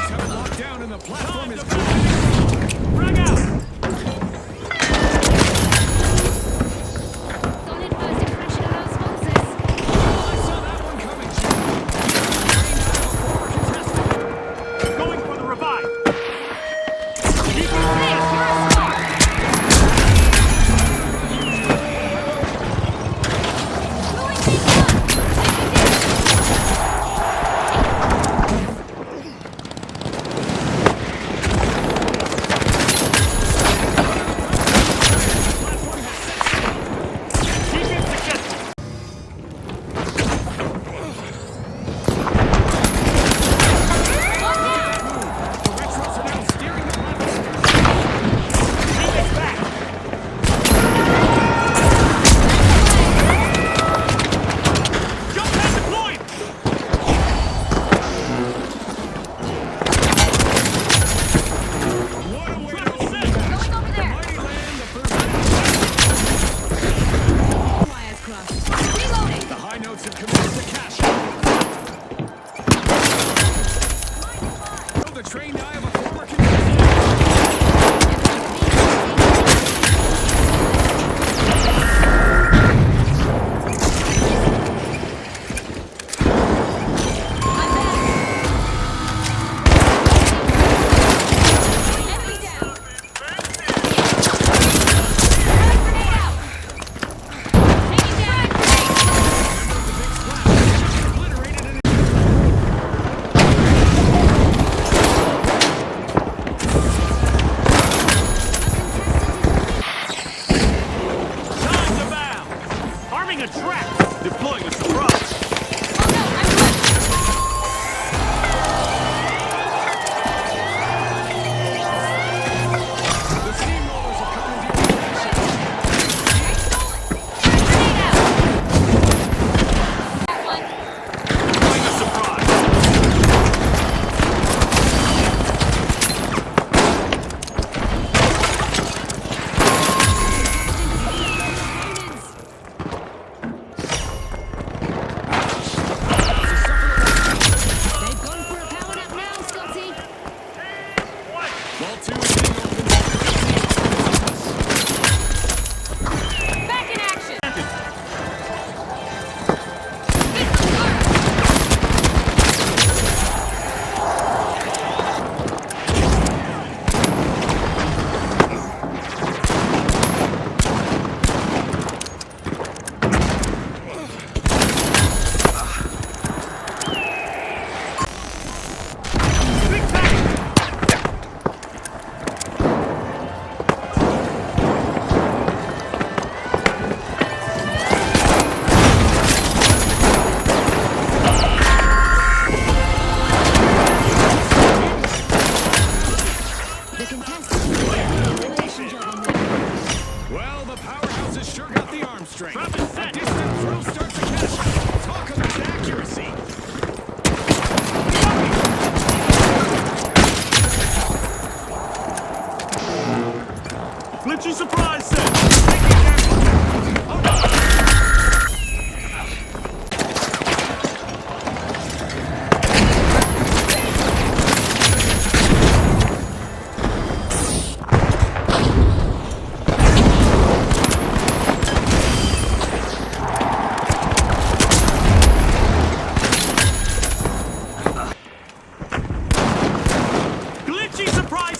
have it locked down and the platform is Frag out! Solid first impression of those forces. I saw that one coming, Chief. Trained out of a former contestant. Going for the revive! Hey, you're a star. Blowing things up. Keep it together! The retros are now steering the platform. Keep it back! Jump pad deployed! What a way to open Set. the match. Going over there. Mighty land, the first Wires crossed. Reloading. The high notes have commenced to cash. The trained eye of a former contestant. Enemy down. Grenade out. Taking down. The big splash. Obliterated and Time to bound! Arming a trap! Deploying a surprise! Oh no, I'm good. the steamrollers have come into your action. Grenade out. That one. Deploying a surprise! They've gone for a power nap now, Scotty. Wall 2 is being opened. Back in action. Big tank! The contestants elimination job on them. Well, the powerhouse has sure got the arm strength. Trap is set. A distant throw starts a cash. Talk about accuracy. Glitchy surprise set! Glitchy surprise